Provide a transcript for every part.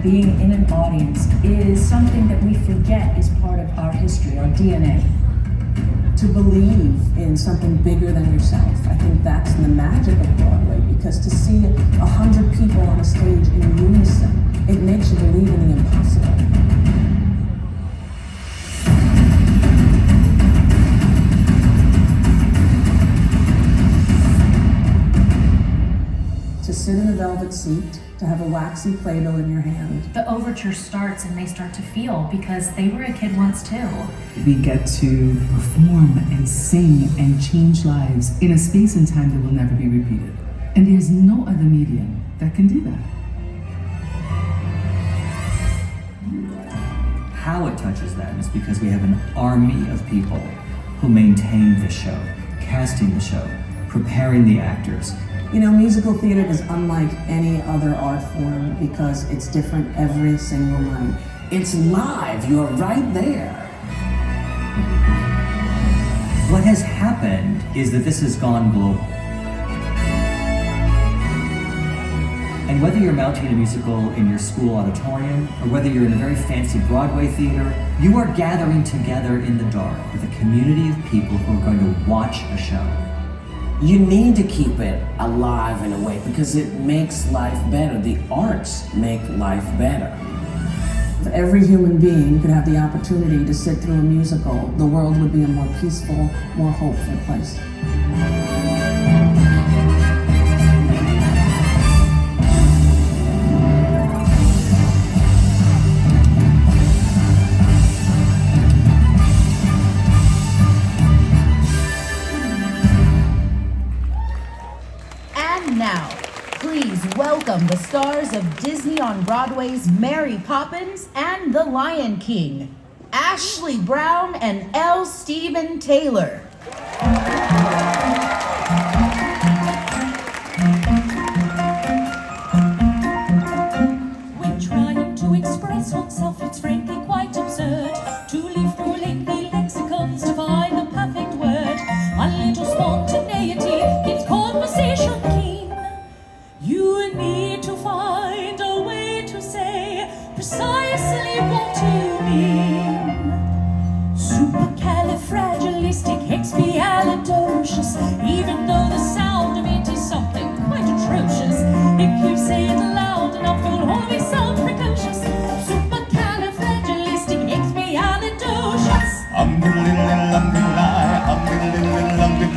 being in an audience is something that we forget is part of our history, our DNA. To believe in something bigger than yourself. I think that's the magic of Broadway, because to see 100 people on a stage in unison, it makes you believe in the impossible. To sit in a velvet seat, to have a waxy Play-Doh in your hand. The overture starts and they start to feel because they were a kid once too. We get to perform and sing and change lives in a space and time that will never be repeated. And there's no other medium that can do that. How it touches that is because we have an army of people who maintain the show, casting the show, preparing the actors. You know, musical theater is unlike any other art form because it's different every single night. It's live, you're right there. What has happened is that this has gone global. And whether you're mounting a musical in your school auditorium, or whether you're in a very fancy Broadway theater, you are gathering together in the dark with a community of people who are going to watch a show. You need to keep it alive in a way because it makes life better. The arts make life better. If every human being could have the opportunity to sit through a musical, the world would be a more peaceful, more hopeful place. Now, please welcome the stars of Disney on Broadway's Mary Poppins and The Lion King, Ashley Brown and L. Steven Taylor. When trying to express oneself, it's frankly quite absurd to leaf through lengthy lexicons to find the perfect word. A little spontaneity keeps conversation keen. You need to find a way to say precisely what you mean. Supercalifragilisticexpialidocious, even though the sound of it is something quite atrocious. If you say it loud enough, you'll always sound precocious. Supercalifragilisticexpialidocious.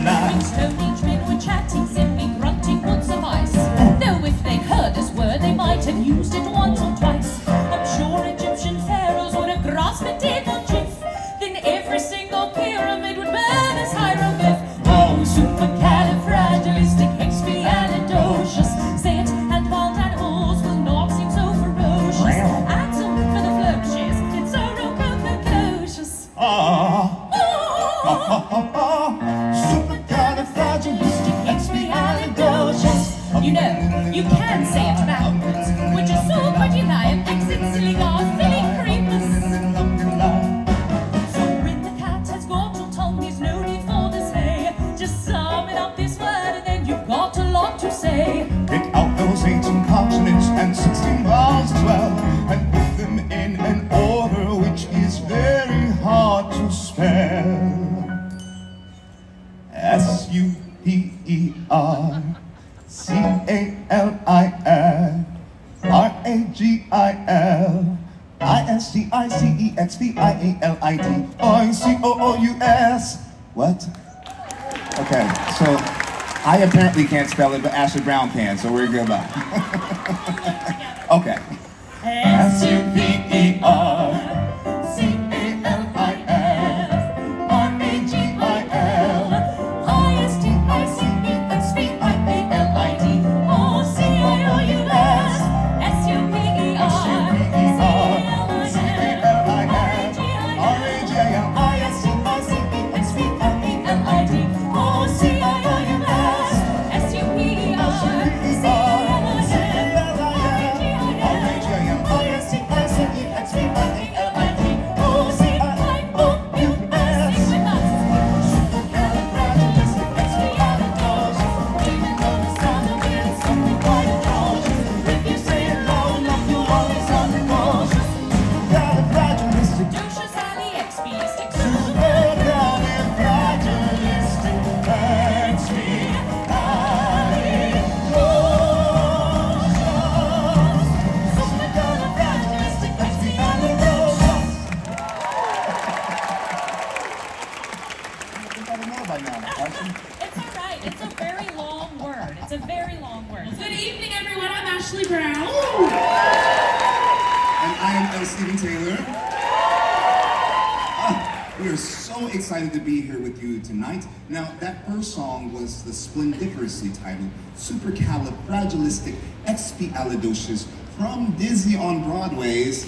When Stonehenge men were chatting, simply grunting would suffice. Though if they'd heard this word, they might have used it once or twice. I'm sure Egyptian pharaohs would have grasped it in a jiff. Then every single pyramid would burn as hieroglyph. Oh, supercalifragilisticexpialidocious. Say it, and wild animals will not seem so ferocious. Add some for the flourishes, it's so rococo-cocious. Supercalifragilisticexpialidocious. You know, you can say it backwards, which is so pretty live, exit silly gods, silly creepers. So when the cat has got your tongue, there's no need for display. Just sum it up this word and then you've got a lot to say. Pick out those 18 consonants and 16 vowels as well, and put them in an order which is very hard to spell. S-U-P-E-R-C-A-L-I-N-G-I-L-I-S-T-I-C-E-X-P-I-A-L-I-D-R-C-O-O-U-S. What? Okay, so I apparently can't spell it, but Ashley Brown can, so we're good about it. Okay. S-U-P-E-R-C-A-L-I-N-G-I-L-I-S-T-I-C-E-X-P-I-A-L-I-D-R-C-O-O-U-S. know by now, Ashley. It's all right. It's a very long word. It's a very long word. Good evening, everyone. I'm Ashley Brown. And I am L. Stephen Taylor. We are so excited to be here with you tonight. Now, that first song was the splendiferously titled Supercalifragilisticexpialidocious from Disney on Broadway's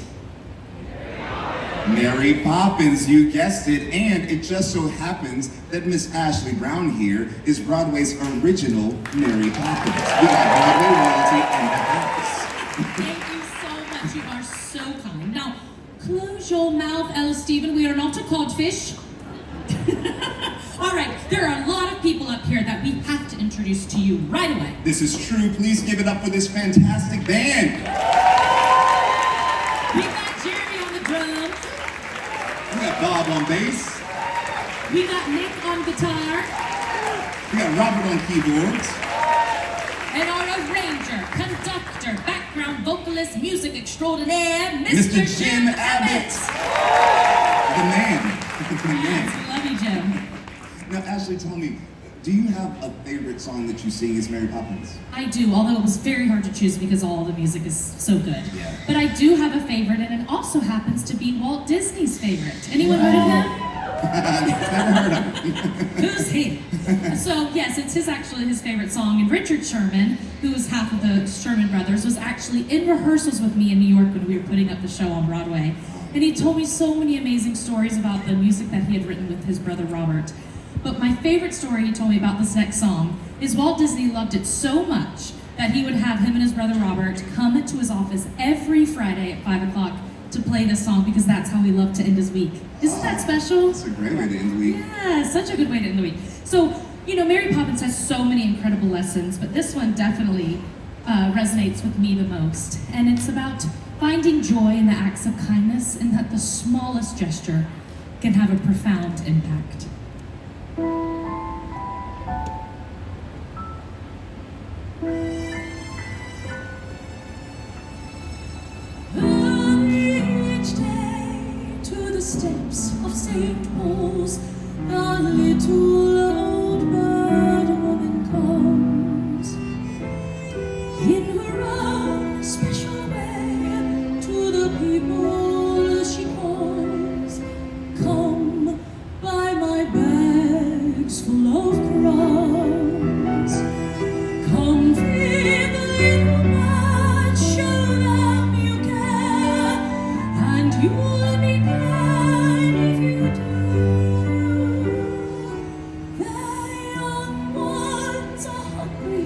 Mary Poppins, you guessed it, and it just so happens that Miss Ashley Brown here is Broadway's original Mary Poppins. We got Broadway royalty in the house. Thank you so much. You are so kind. Now, close your mouth, Ella Stephen. We are not a codfish. All right, there are a lot of people up here that we have to introduce to you right away. This is true. Please give it up for this fantastic band. We got Jeremy on the drums. We got Bob on bass. We got Nick on guitar. We got Robert on keyboards. And our arranger, conductor, background vocalist, music extraordinaire, Mr. Jim Abbott. The man. The man. Yes, love you, Jim. Now, Ashley, tell me, do you have a favorite song that you sing as Mary Poppins? I do, although it was very hard to choose because all the music is so good. Yeah. But I do have a favorite, and it also happens to be Walt Disney's favorite. Anyone heard of him? Never heard of it. Who's he? So yes, it's actually his favorite song. And Richard Sherman, who was half of the Sherman Brothers, was actually in rehearsals with me in New York when we were putting up the show on Broadway. And he told me so many amazing stories about the music that he had written with his brother Robert. But my favorite story he told me about this next song is Walt Disney loved it so much that he would have him and his brother Robert come into his office every Friday at 5 o'clock to play this song because that's how he loved to end his week. Isn't that special? It's a great way to end the week. Yeah, such a good way to end the week. So, you know, Mary Poppins has so many incredible lessons, but this one definitely resonates with me the most. And it's about finding joy in the acts of kindness and that the smallest gesture can have a profound impact. Each day to the steps of St. Paul's, a little old bird woman comes in her own special way to the people she calls. Come, buy my bags full of crumbs. Come, feed the little bird, show them you care, and you'll be glad if you do. Their young ones are hungry,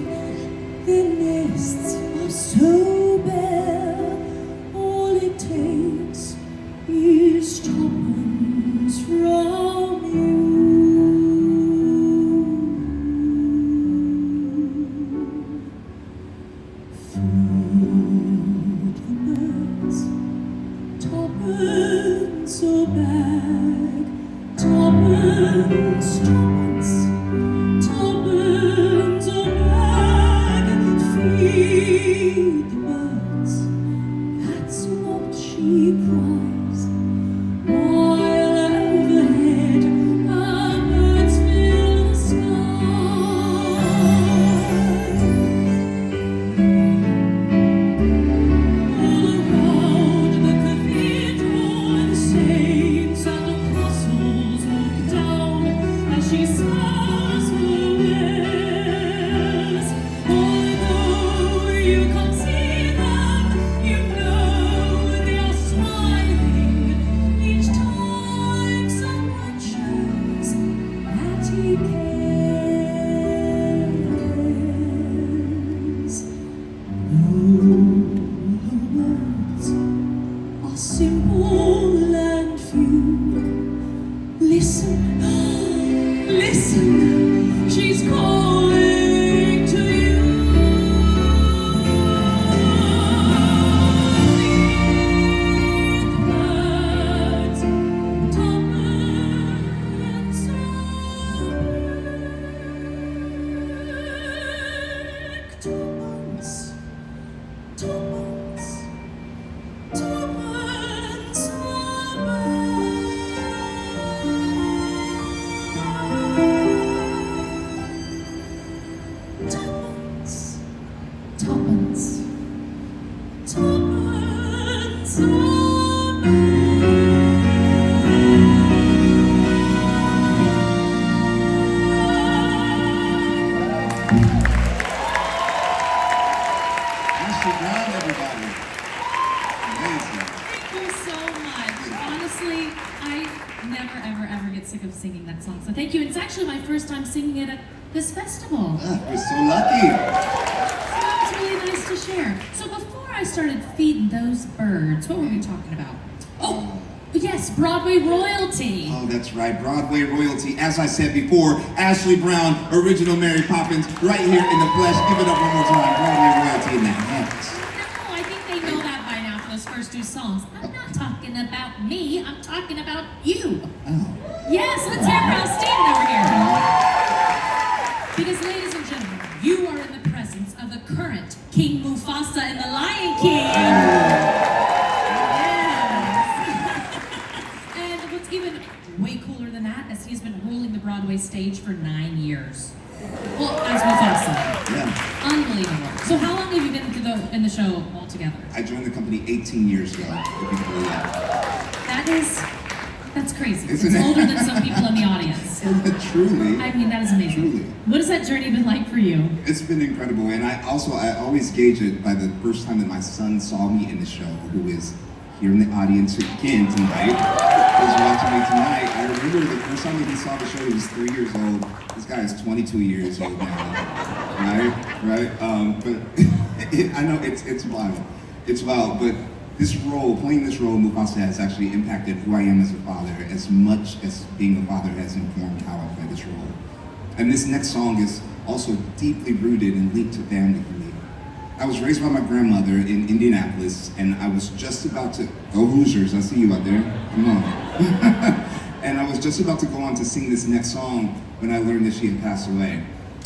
their nests are so bare. All it takes is tuppence from you. Feed the birds, tuppence a bag, tuppence, tuppence, tuppence a bag. Feed the birds, that's what she cries, while overhead our birds fill the sky. All around the cathedral, the saints and apostles look down as she sows her wares. Although you can't see them, you know they are smiling each time someone shows that he cares. Words are simple and few. Listen, listen, she's calling to you. Birds, tuppence a bag, tuppence, tuppence, tuppence a bag. sick of singing that song. So thank you. It's actually my first time singing it at this festival. We're so lucky. So that was really nice to share. So before I started feeding those birds, what were we talking about? Oh, yes, Broadway royalty. Oh, that's right, Broadway royalty. As I said before, Ashley Brown, original Mary Poppins, right here in the flesh. Give it up one more time. Broadway royalty in the house. No, I think they know that by now for those first two songs. I'm not talking about me, I'm talking about you. Oh. Yes, let's hear from Steven over here. Because ladies and gentlemen, you are in the presence of the current King Mufasa and the Lion King. And what's even way cooler than that is he's been ruling the Broadway stage for 9 years. Well, as Mufasa. Yeah. Unbelievable. So how long have you been in the show altogether? I joined the company 18 years ago, if you can believe that. That's crazy. Isn't it's it? older than some people in the audience. Truly. I mean, that is amazing. Truly. What has that journey been like for you? It's been incredible, and I always gauge it by the first time that my son saw me in the show, who is here in the audience again tonight, who's watching me tonight. I remember the first time that he saw the show, he was 3 years old. This guy is 22 years old now, right? But I know it's wild. It's wild, but playing this role, Mufasa has actually impacted who I am as a father as much as being a father has informed how I play this role. And this next song is also deeply rooted and linked to family for me. I was raised by my grandmother in Indianapolis, and I was just about to, go Hoosiers, I see you out there, come on. And I was just about to go on to sing this next song when I learned that she had passed away.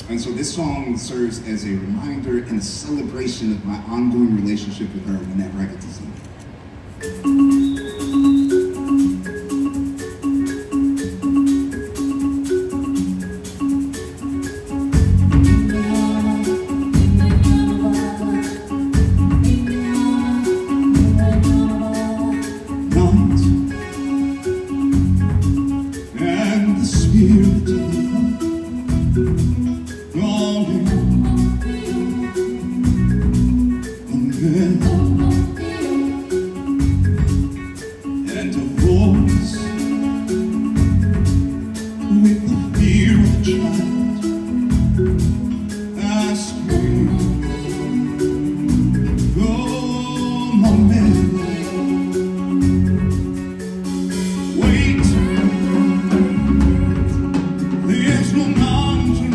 And so this song serves as a reminder and a celebration of my ongoing relationship with her whenever I get to sing it. And the spirit of the longing and a voice with the fear of a child asking, oh, my man, wait, there's no mountain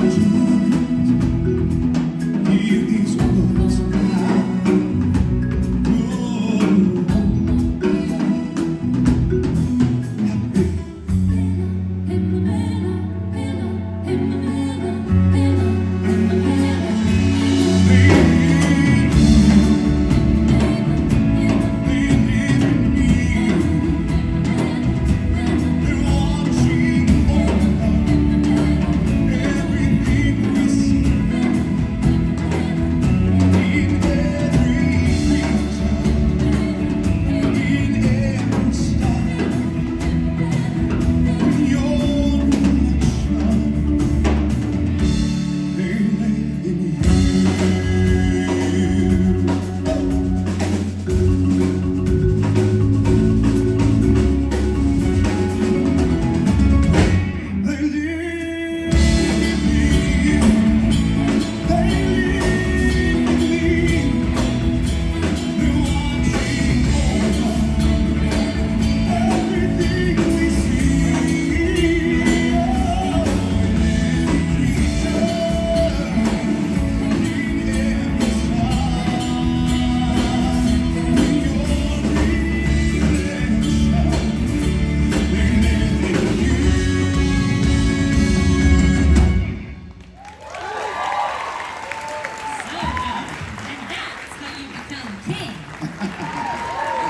to hear these words now.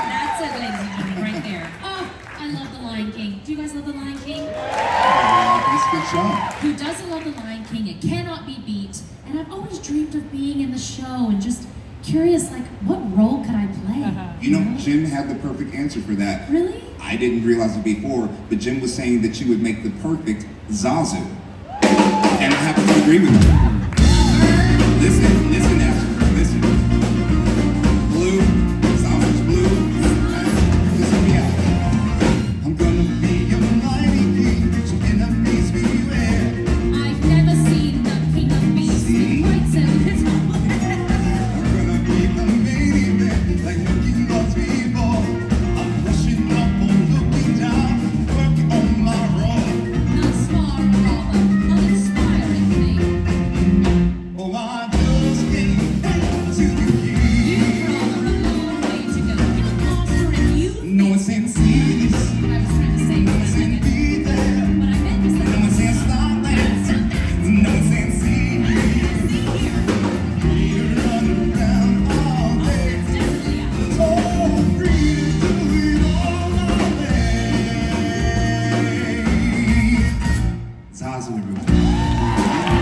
That's it, ladies and gentlemen, right there. Oh, I love The Lion King. Do you guys love The Lion King? That's a good song. Who doesn't love The Lion King? It cannot be beat. And I've always dreamed of being in the show and just curious, like, what role could I play? You know, Jim had the perfect answer for that. Really? I didn't realize it before, but Jim was saying that you would make the perfect Zazu. And I happen to agree with him. Listen, Ashley, listen. Blue, Zazu's blue. Listen me out. I'm gonna be a mighty king, so Zazu, everyone.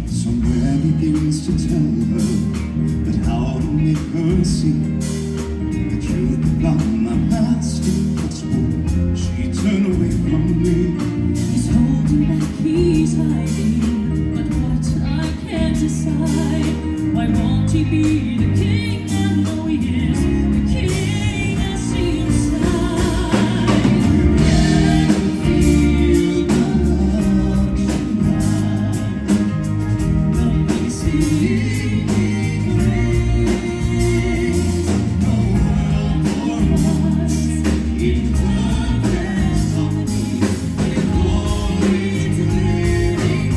Somewhere begins to tell her, but how to make her see the truth about my past. What's more, she turned away from me. He's holding back, he's hiding, but what I can't decide. Why won't he be the king? I know he is the king. I see inside. Can you feel the love tonight? Lovely singing rain, a world for us in perfect harmony with all its living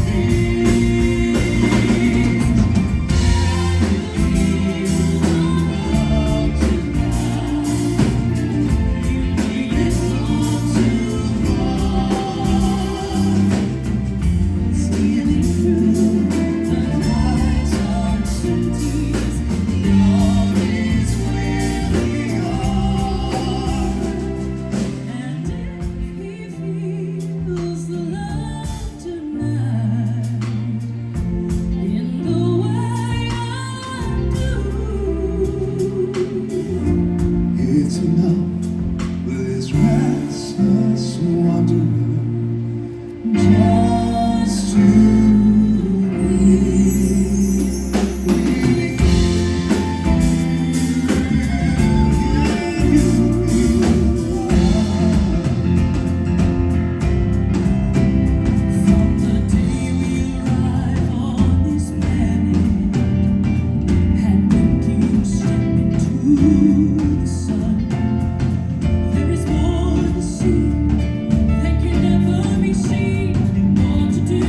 It's enough for this restless wanderer just to From the day we arrive on this planet, and when you step into the sun, there is more to see that can never be seen, more to do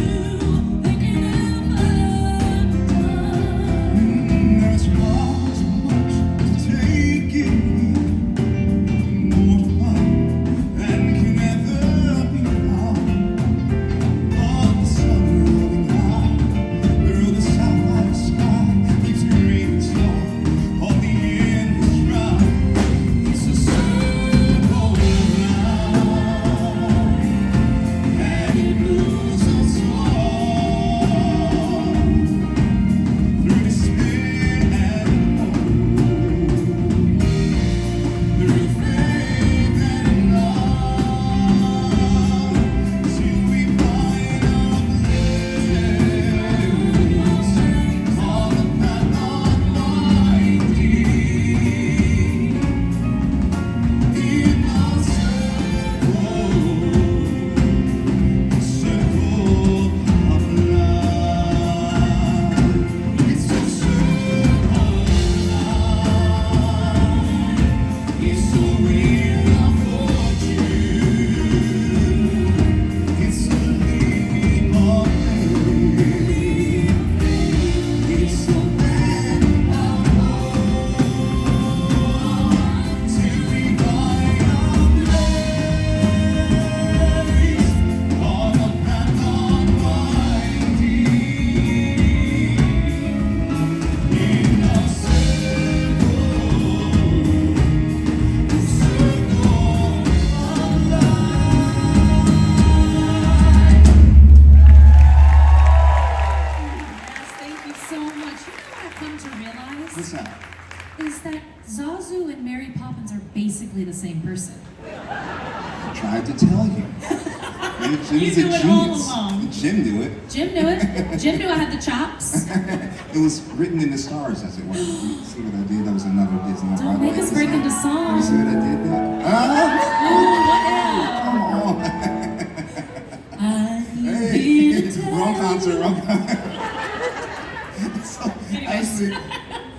that can never be done. There's far too much to take in, more to find than can ever be found. But the sun rolling high through the sapphire sky keeps me reading song on the endless ride. It's a circle of life, and it moves us all through despair and hope, through faith and love, till we find our place on the path unwinding in the circle of life. It's a circle of life. It's so real, our fortune. It's a leap of faith. It's a land of hope till we find our place on the path unwinding in a circle of Yes, thank you so much. You know what I've come to realize? What's that? Is that Zazu and Mary Poppins are basically the same person. I tried to tell you. Jim's You a knew it all genius. along. Jim knew it. Jim knew it. Jim knew I had the chops. It was written in the stars, as it were. You see what I did? That was another Disney on Don't Broadway. make us break into You song. see what I did there? Ah! Oh, what Come on. I'm Hey, here to wrong tell concert, you. wrong concert. So, actually,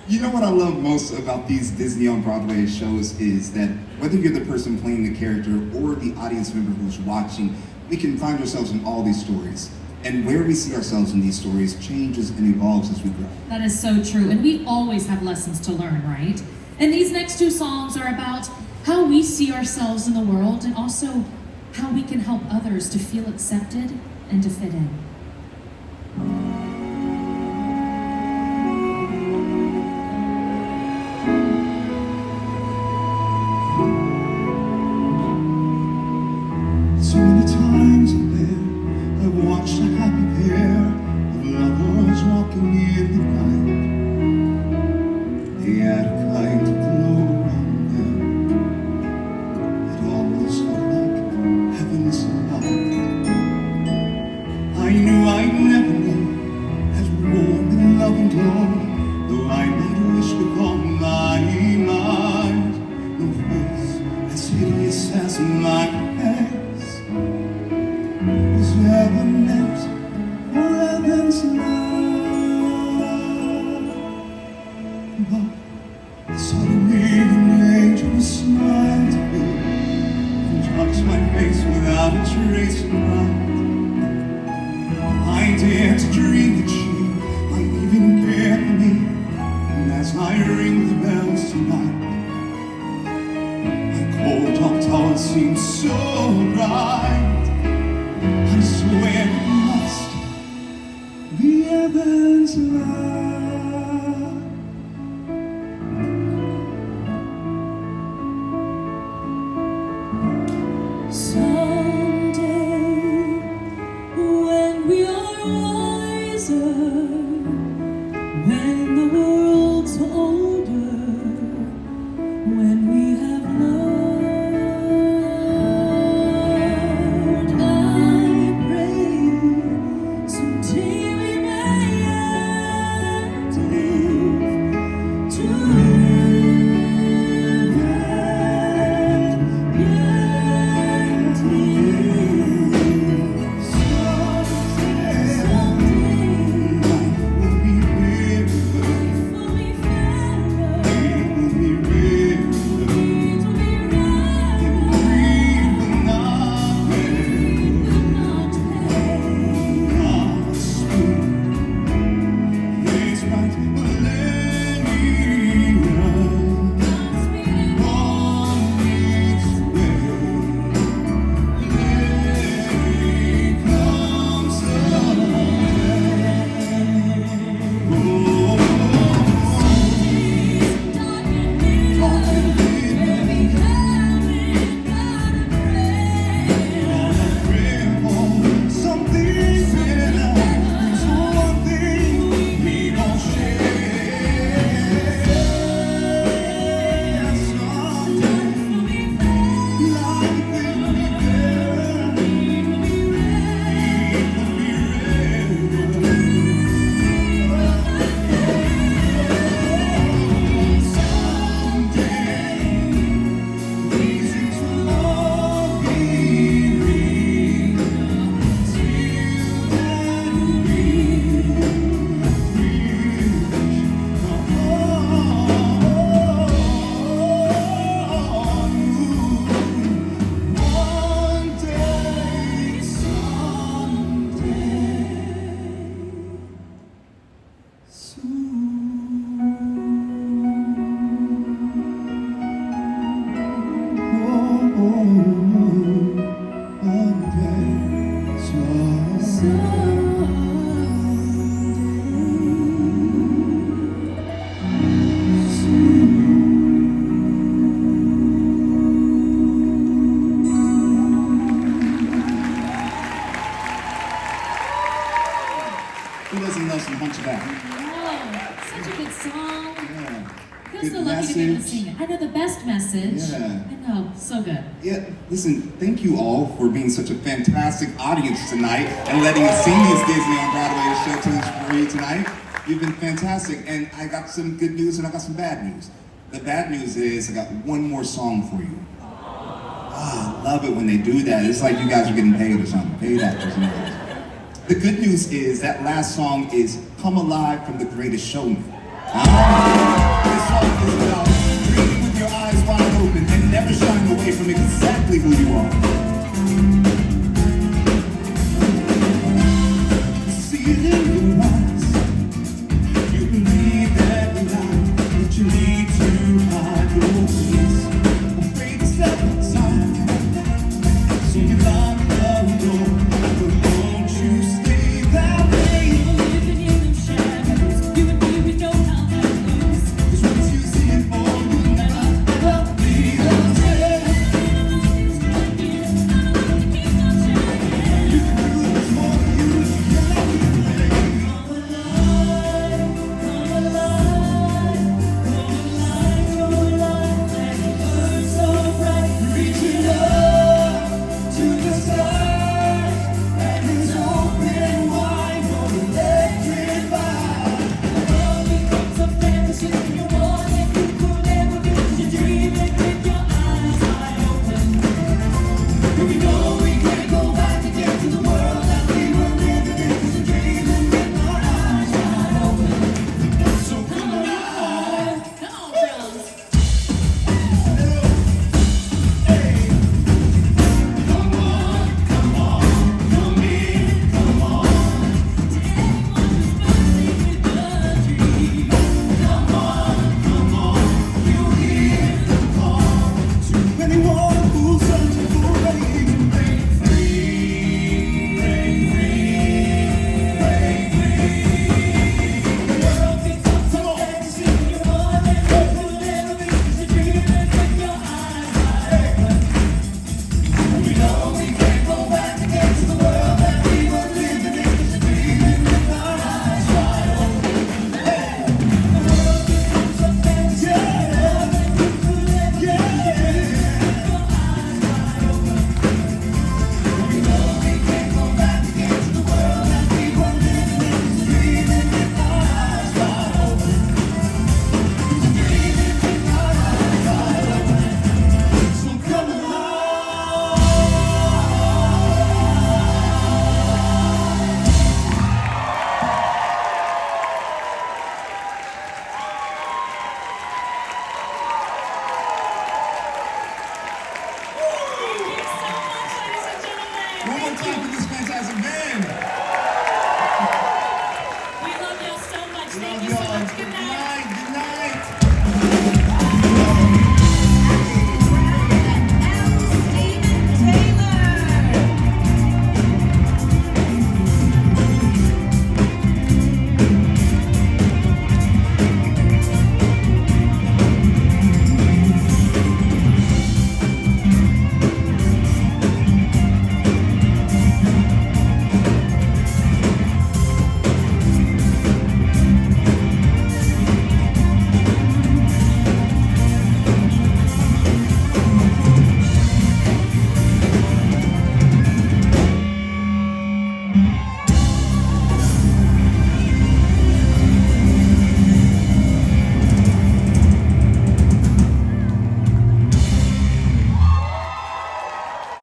you know what I love most about these Disney on Broadway shows is that whether you're the person playing the character or the audience member who's watching, we can find ourselves in all these stories. And where we see ourselves in these stories changes and evolves as we grow. That is so true. And we always have lessons to learn, right? And these next two songs are about how we see ourselves in the world and also how we can help others to feel accepted and to fit in. So many times up there, I've watched a happy pair of lovers walking in the night. They had a kind of glow around them. It almost looked like heaven's light. I knew I'd never know as warm and loving glow, though I might wish with all my might. No face as hideous as my face was ever meant for heaven's love. But suddenly an angel smiled to me and touched my face without a trace of pride. I dared to dream that she might even care for me, and as I ring the bells tonight, my cold dark tower seems so bright. I swear it must be heaven's love. Someday, when we are wiser, when the world's older, when we have learned, I pray someday we may yet live to live and yet live. Someday Life will be river, life will be fairer, it will be river, it will be rarer, we will not pay. will not pay. Not speak, it's right, millennia Godspeed on its way. Let it come Who doesn't love some Hunchback? Oh, such a good song. Yeah. Feels Good so lucky to be able to message. sing it. I know the best message. Yeah. I know, so good. Yeah, listen, thank you all for being such a fantastic audience tonight and letting us sing this Disney on Broadway show for you tonight. You've been fantastic, and I got some good news and I got some bad news. The bad news is I got one more song for you. Ah, I love it when they do that. It's like you guys are getting paid or something. Paid actors and all. The good news is that last song is Come Alive from The Greatest Showman. This song is about dreaming with your eyes wide open and never shying away from exactly who you